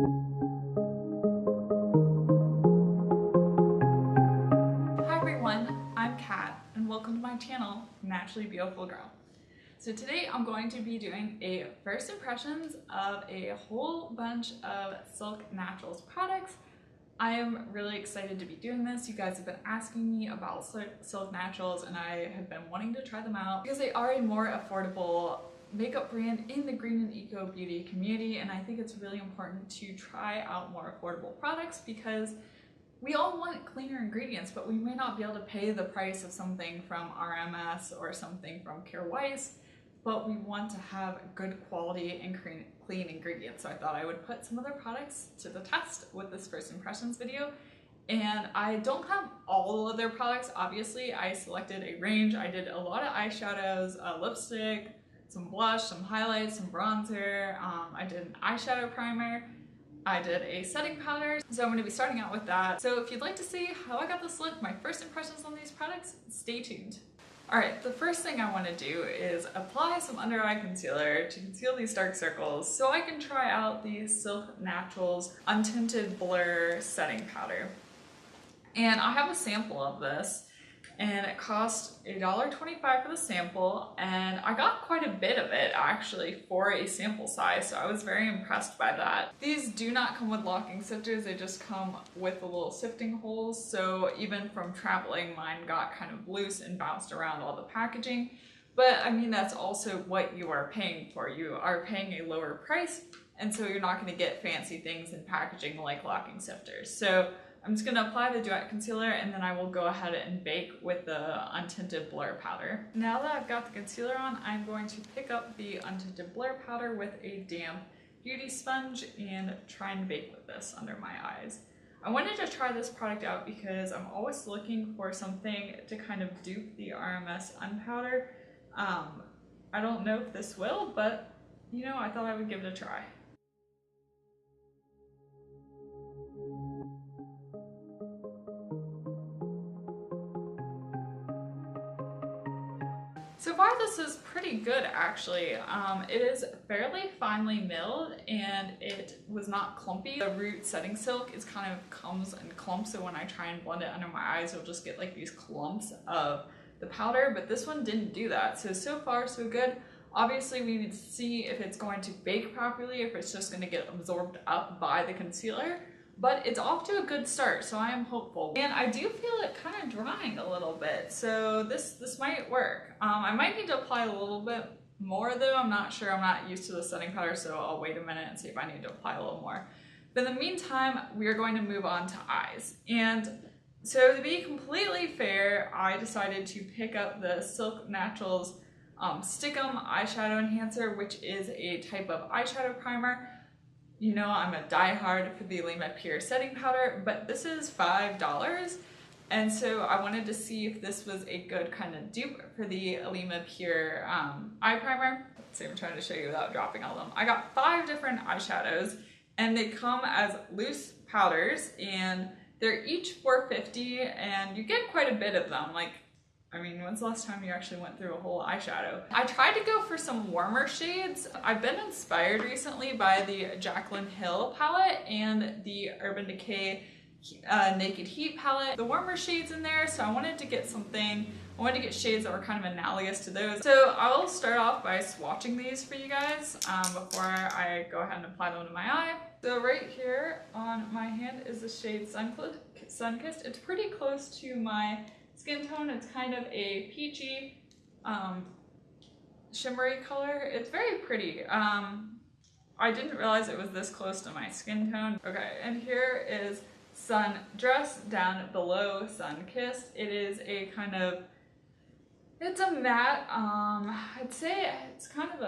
Hi everyone, I'm Kat and welcome to my channel, Naturally Beautiful Girl. So today I'm going to be doing a first impressions of a whole bunch of Silk Naturals products. I am really excited to be doing this. You guys have been asking me about Silk Naturals and I have been wanting to try them out because they are a more affordable makeup brand in the green and eco beauty community, and I think it's really important to try out more affordable products because we all want cleaner ingredients, but we may not be able to pay the price of something from RMS or something from Care Weiss, but we want to have good quality and clean ingredients. So I thought I would put some of their products to the test with this first impressions video. And I don't have all of their products, obviously. I selected a range. I did a lot of eyeshadows, lipstick, some blush, some highlights, some bronzer. I did an eyeshadow primer. I did a setting powder, so I'm going to be starting out with that. So if you'd like to see how I got this look, my first impressions on these products, stay tuned. Alright, the first thing I want to do is apply some under eye concealer to conceal these dark circles so I can try out the Silk Naturals Untinted Blur Setting Powder. And I have a sample of this, and it cost $1.25 for the sample, and I got quite a bit of it actually for a sample size, so I was very impressed by that. These do not come with locking sifters, they just come with the little sifting holes, so even from traveling, mine got kind of loose and bounced around all the packaging. But I mean, that's also what you are paying for. You are paying a lower price, and so you're not going to get fancy things in packaging like locking sifters. So I'm just going to apply the duet concealer and then I will go ahead and bake with the Untinted Blur powder. Now that I've got the concealer on, I'm going to pick up the Untinted Blur powder with a damp beauty sponge and try and bake with this under my eyes. I wanted to try this product out because I'm always looking for something to kind of dupe the RMS Unpowder. I don't know if this will, but you know, I thought I would give it a try. So far this is pretty good actually. It is fairly finely milled and it was not clumpy. The Root Setting Silk is kind of comes in clumps, so when I try and blend it under my eyes you'll just get like these clumps of the powder, but this one didn't do that. So far so good. Obviously we need to see if it's going to bake properly, if it's just going to get absorbed up by the concealer. But it's off to a good start, so I am hopeful. And I do feel it kind of drying a little bit, so this might work. I might need to apply a little bit more though, I'm not sure. I'm not used to the setting powder, so I'll wait a minute and see if I need to apply a little more. But in the meantime, we are going to move on to eyes. And so to be completely fair, I decided to pick up the Silk Naturals Stickum Eyeshadow Enhancer, which is a type of eyeshadow primer. You know, I'm a diehard for the Animate Pure setting powder, but this is $5, and so I wanted to see if this was a good kind of dupe for the Animate Pure eye primer. Let's see, I'm trying to show you without dropping all of them. I got 5 different eyeshadows, and they come as loose powders, and they're each $4.50, and you get quite a bit of them. Like, I mean, when's the last time you actually went through a whole eyeshadow? I tried to go for some warmer shades. I've been inspired recently by the Jaclyn Hill palette and the Urban Decay Naked Heat palette. The warmer shades in there, so I wanted to get shades that were kind of analogous to those. So I'll start off by swatching these for you guys before I go ahead and apply them to my eye. So right here on my hand is the shade Sunkissed. It's pretty close to my skin tone. It's kind of a peachy, shimmery color. It's very pretty. I didn't realize it was this close to my skin tone. Okay, and here is Sundress down below Sunkissed. It is a kind of, it's a matte, I'd say it's kind of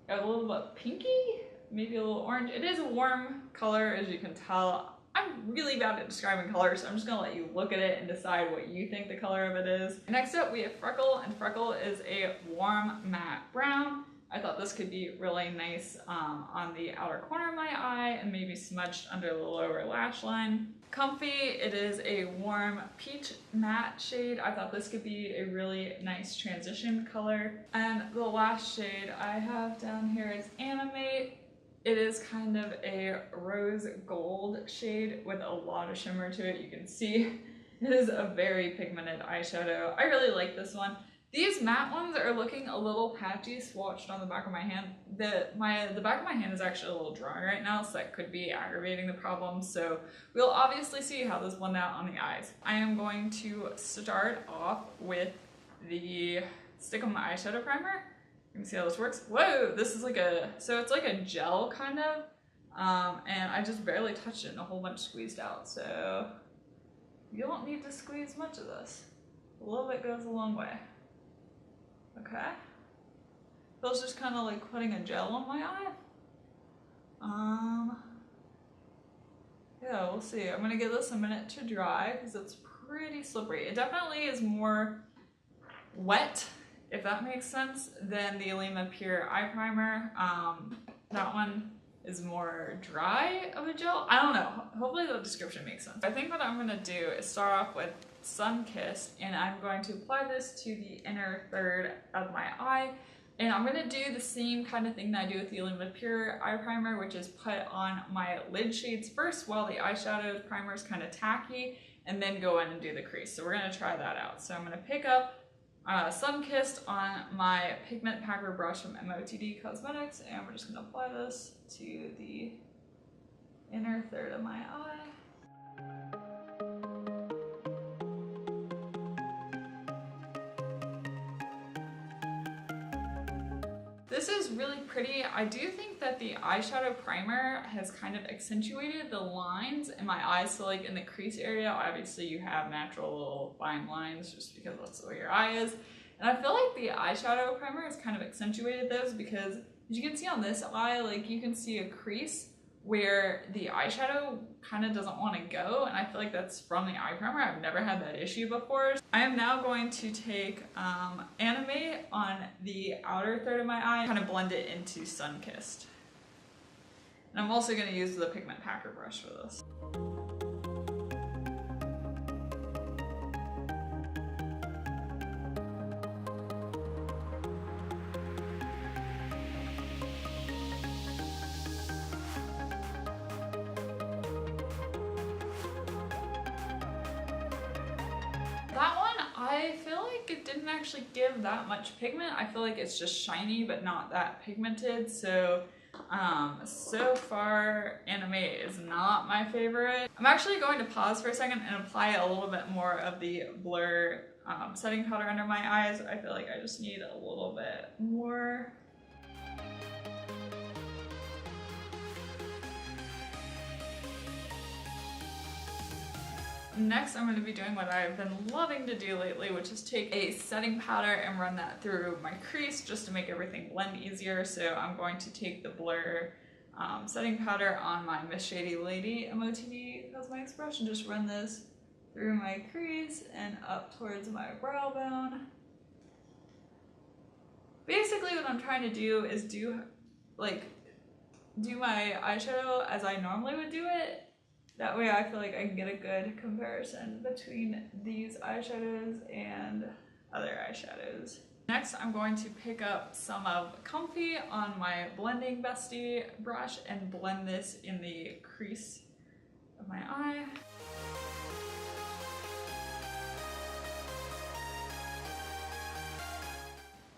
a little bit pinky, maybe a little orange. It is a warm color, as you can tell. I'm really bad at describing colors, so I'm just gonna let you look at it and decide what you think the color of it is. Next up, we have Freckle, and Freckle is a warm matte brown. I thought this could be really nice on the outer corner of my eye and maybe smudged under the lower lash line. Comfy, it is a warm peach matte shade. I thought this could be a really nice transition color. And the last shade I have down here is Animate It is kind of a rose gold shade with a lot of shimmer to it. You can see it is a very pigmented eyeshadow. I really like this one. These matte ones are looking a little patchy swatched on the back of my hand. The back of my hand is actually a little dry right now, so that could be aggravating the problem. So we'll obviously see how this blend out on the eyes. I am going to start off with the Stick on the Eyeshadow Primer. You can see how this works. Whoa, this is like so it's like a gel kind of, and I just barely touched it and a whole bunch squeezed out. So you don't need to squeeze much of this. A little bit goes a long way. Okay. Feels just kind of like putting a gel on my eye. Yeah, we'll see. I'm gonna give this a minute to dry because it's pretty slippery. It definitely is more wet, if that makes sense, than the Lima Pure Eye Primer. That one is more dry of a gel. I don't know. Hopefully the description makes sense. I think what I'm gonna do is start off with Sun Kissed, and I'm going to apply this to the inner third of my eye. And I'm gonna do the same kind of thing that I do with the Lima Pure Eye Primer, which is put on my lid shades first while the eyeshadow primer is kind of tacky, and then go in and do the crease. So we're gonna try that out. So I'm gonna pick up Sun Kissed on my pigment packer brush from MOTD Cosmetics, and we're just gonna apply this to the inner third of my eye. This is really pretty. I do think that the eyeshadow primer has kind of accentuated the lines in my eyes. So like in the crease area, obviously you have natural little fine lines just because that's the way your eye is. And I feel like the eyeshadow primer has kind of accentuated those because as you can see on this eye, like you can see a crease where the eyeshadow kind of doesn't want to go, and I feel like that's from the eye primer. I've never had that issue before. I am now going to take Animate on the outer third of my eye, kind of blend it into Sun Kissed. And I'm also going to use the pigment packer brush for this. That one, I feel like it didn't actually give that much pigment. I feel like it's just shiny but not that pigmented. So, so far Animate is not my favorite. I'm actually going to pause for a second and apply a little bit more of the Blur setting powder under my eyes. I feel like I just need a little bit more. Next, I'm going to be doing what I've been loving to do lately, which is take a setting powder and run that through my crease just to make everything blend easier. So I'm going to take the Blur setting powder on my Miss Shady Lady MOTD Cosmetics brush and just run this through my crease and up towards my brow bone. Basically what I'm trying to do is do my eyeshadow as I normally would do it. That way I feel like I can get a good comparison between these eyeshadows and other eyeshadows. Next, I'm going to pick up some of Comfy on my Blending Bestie brush and blend this in the crease of my eye.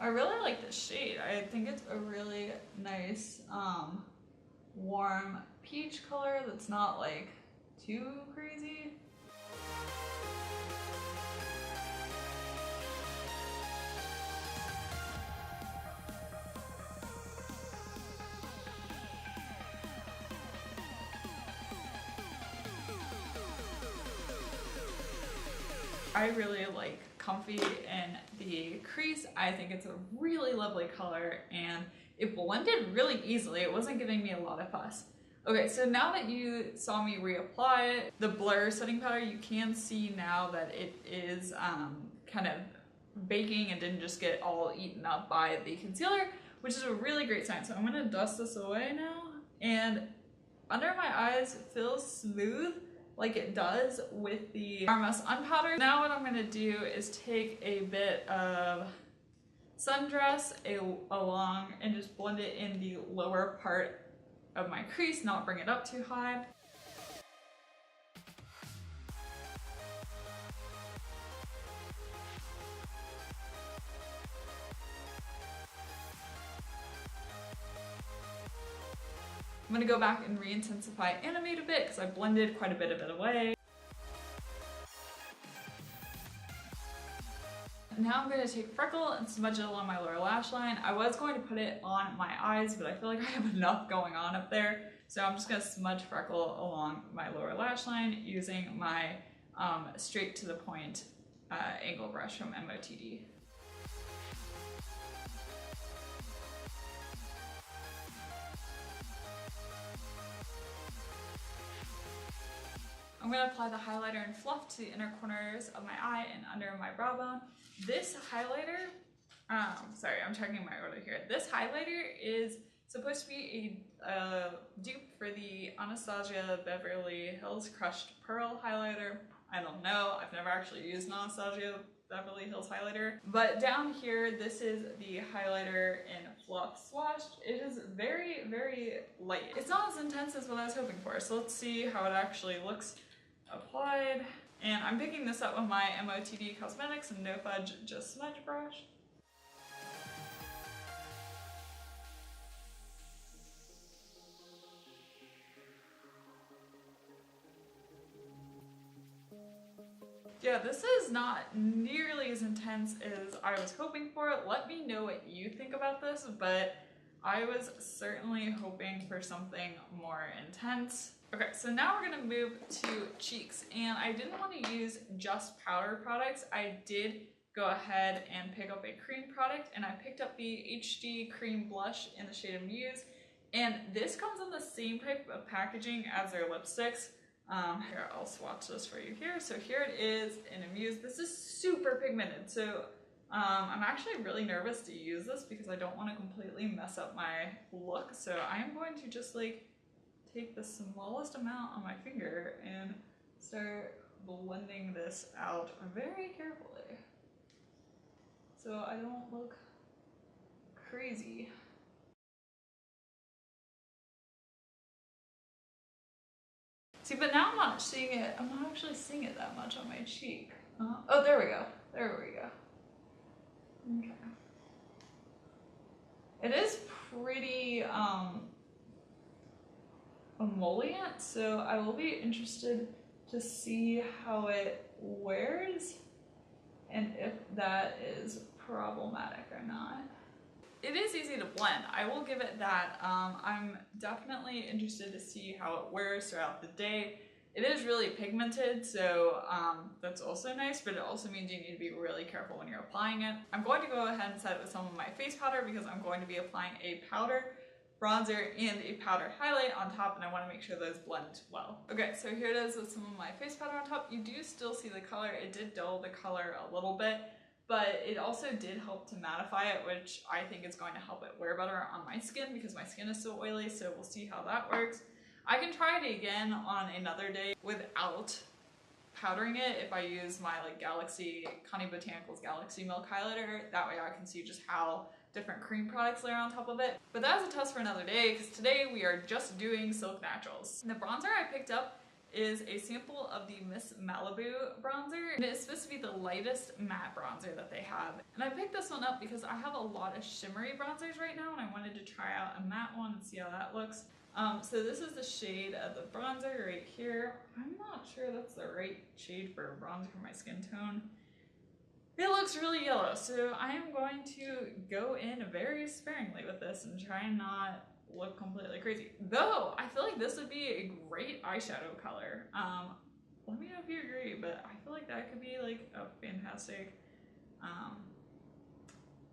I really like this shade. I think it's a really nice warm peach color that's not like too crazy. I really like Comfy in the crease. I think it's a really lovely color and it blended really easily. It wasn't giving me a lot of fuss. Okay, so now that you saw me reapply it, the Blur setting powder, you can see now that it is kind of baking and didn't just get all eaten up by the concealer, which is a really great sign. So I'm gonna dust this away now, and under my eyes it feels smooth like it does with the RMS Unpowder. Now what I'm gonna do is take a bit of Sundress along and just blend it in the lower part of my crease, not bring it up too high. I'm gonna go back and re-intensify Animate a bit because I blended quite a bit of it away. Now I'm going to take Freckle and smudge it along my lower lash line. I was going to put it on my eyes, but I feel like I have enough going on up there. So I'm just going to smudge Freckle along my lower lash line using my straight to the point angle brush from MOTD. I'm going to apply the highlighter and fluff to the inner corners of my eye and under my brow bone. This highlighter, sorry, I'm checking my order here. This highlighter is supposed to be a dupe for the Anastasia Beverly Hills Crushed Pearl highlighter. I don't know, I've never actually used an Anastasia Beverly Hills highlighter. But down here, this is the highlighter in Fluff Swatched. It is very, very light. It's not as intense as what I was hoping for, so let's see how it actually looks applied. And I'm picking this up with my MOTD Cosmetics and No Fudge Just Smudge brush. Yeah, this is not nearly as intense as I was hoping for. Let me know what you think about this, but I was certainly hoping for something more intense. Okay, so now we're gonna move to cheeks, and I didn't want to use just powder products. I did go ahead and pick up a cream product, and I picked up the HD Cream Blush in the shade of Muse, and this comes in the same type of packaging as their lipsticks. Here, I'll swatch this for you here. So here it is in a Muse. This is super pigmented, so I'm actually really nervous to use this because I don't want to completely mess up my look. So I am going to just like take the smallest amount on my finger and start blending this out very carefully so I don't look crazy. See, but now I'm not seeing it, I'm not actually seeing it that much on my cheek. Oh, there we go. There we go. Okay. It is pretty emollient, so I will be interested to see how it wears and if that is problematic or not. It is easy to blend, I will give it that. I'm definitely interested to see how it wears throughout the day. It is really pigmented, so that's also nice, but it also means you need to be really careful when you're applying it. I'm going to go ahead and set it with some of my face powder because I'm going to be applying a powder, bronzer, and a powder highlight on top, and I want to make sure those blend well. Okay, so here it is with some of my face powder on top. You do still see the color. It did dull the color a little bit, but it also did help to mattify it, which I think is going to help it wear better on my skin because my skin is so oily, so we'll see how that works. I can try it again on another day without powdering it if I use my like Connie Botanicals Galaxy Milk highlighter. That way I can see just how different cream products layer on top of it. But that is a test for another day because today we are just doing Silk Naturals. The bronzer I picked up is a sample of the Miss Malibu bronzer, and it's supposed to be the lightest matte bronzer that they have. And I picked this one up because I have a lot of shimmery bronzers right now and I wanted to try out a matte one and see how that looks. So this is the shade of the bronzer right here. I'm not sure that's the right shade for a bronzer for my skin tone. It looks really yellow, so I am going to go in very sparingly with this and try and not look completely crazy. Though, I feel like this would be a great eyeshadow color. Let me know if you agree, but I feel like that could be like a fantastic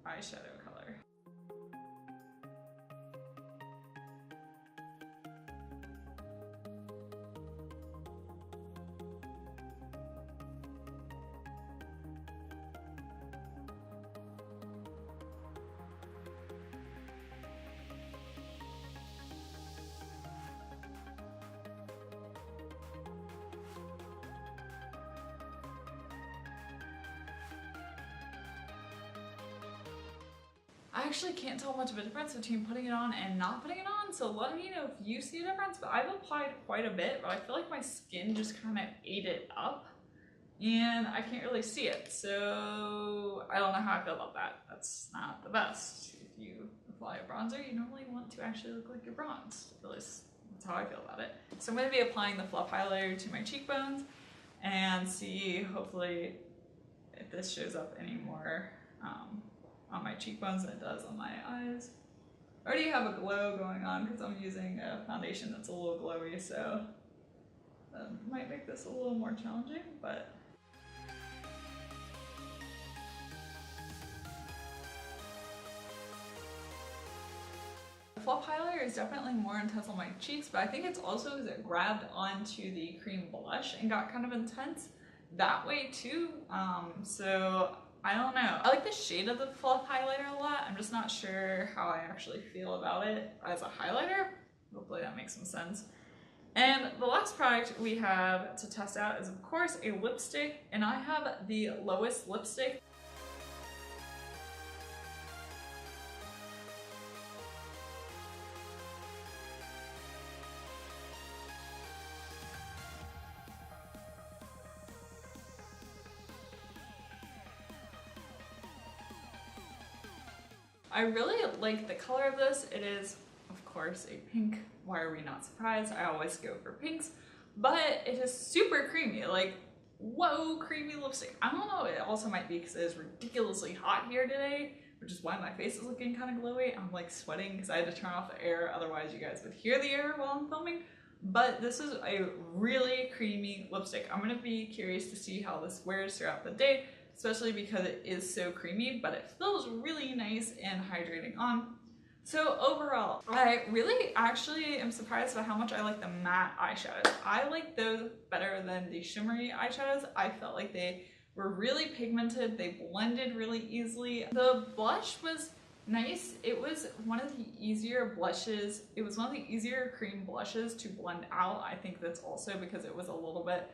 eyeshadow color. I actually can't tell much of a difference between putting it on and not putting it on, on, so let me know if you see a difference. But I've applied quite a bit, but I feel like my skin just kind of ate it up and I can't really see it. So I don't know how I feel about that. That's not the best. If you apply a bronzer, you normally want to actually look like you're bronzed. At least that's how I feel about it. So I'm going to be applying the fluff highlighter to my cheekbones and see, hopefully, if this shows up any more on my cheekbones than it does on my eyes. I already have a glow going on because I'm using a foundation that's a little glowy, so that might make this a little more challenging, but the fluff highlighter is definitely more intense on my cheeks, but I think it's also because it grabbed onto the cream blush and got kind of intense that way too. So I don't know. I like the shade of the fluff highlighter a lot. I'm just not sure how I actually feel about it as a highlighter. Hopefully that makes some sense. And the last product we have to test out is, of course, a lipstick, and I have the Lois lipstick. I really like the color of this. It is, of course, a pink. Why are we not surprised? I always go for pinks, but it is super creamy. Like, whoa, creamy lipstick. I don't know, it also might be because it is ridiculously hot here today, which is why my face is looking kind of glowy. I'm like sweating because I had to turn off the air, otherwise you guys would hear the air while I'm filming. But this is a really creamy lipstick. I'm gonna be curious to see how this wears throughout the day, especially because it is so creamy, but it feels really nice and hydrating on. So overall, I really actually am surprised by how much I like the matte eyeshadows. I like those better than the shimmery eyeshadows. I felt like they were really pigmented, they blended really easily. The blush was nice. It was one of the easier blushes. It was one of the easier cream blushes to blend out. I think that's also because it was a little bit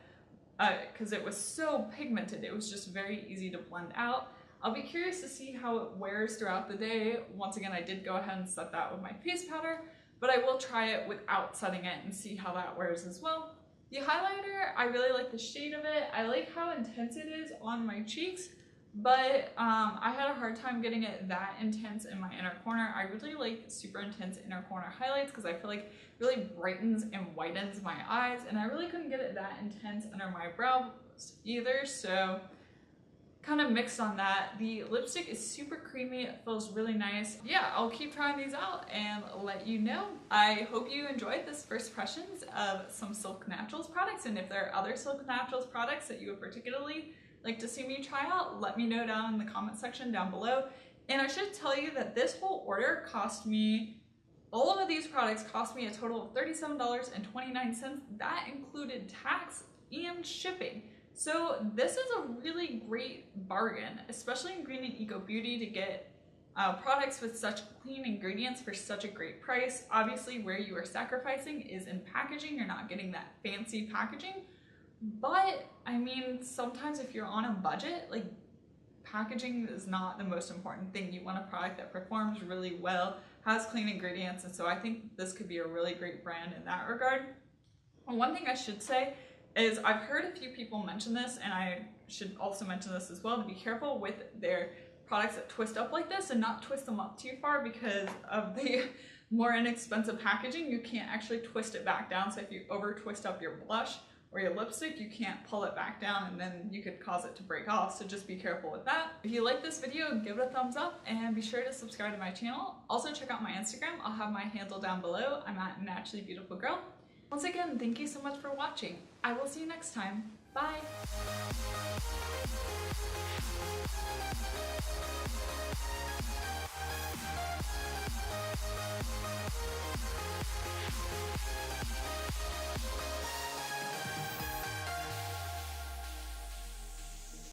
because it was so pigmented, it was just very easy to blend out. I'll be curious to see how it wears throughout the day. Once again, I did go ahead and set that with my face powder, but I will try it without setting it and see how that wears as well. The highlighter, I really like the shade of it. I like how intense it is on my cheeks, but I had a hard time getting it that intense in my inner corner. I really like super intense inner corner highlights because I feel like it really brightens and whitens my eyes, and I really couldn't get it that intense under my brows either, so kind of mixed on that. The lipstick is super creamy, it feels really nice. Yeah, I'll keep trying these out and let you know. I hope you enjoyed this first impressions of some Silk Naturals products, and if there are other Silk Naturals products that you would particularly like to see me try out, let me know down in the comment section down below. And I should tell you that this whole order cost me, all of these products cost me a total of $37.29. That included tax and shipping. So this is a really great bargain, especially in Green and Eco Beauty, to get products with such clean ingredients for such a great price. Obviously, where you are sacrificing is in packaging. You're not getting that fancy packaging. But I mean, sometimes if you're on a budget, like, packaging is not the most important thing. You want a product that performs really well, has clean ingredients, and so I think this could be a really great brand in that regard. And one thing I should say is I've heard a few people mention this, and I should also mention this as well, to be careful with their products that twist up like this and not twist them up too far because of the more inexpensive packaging. You can't actually twist it back down, so if you over twist up your blush or your lipstick, you can't pull it back down and then you could cause it to break off, so just be careful with that. If you like this video, give it a thumbs up and be sure to subscribe to my channel. Also check out my Instagram, I'll have my handle down below. I'm at naturallybeautifulgirl. Once again, thank you so much for watching. I will see you next time. Bye!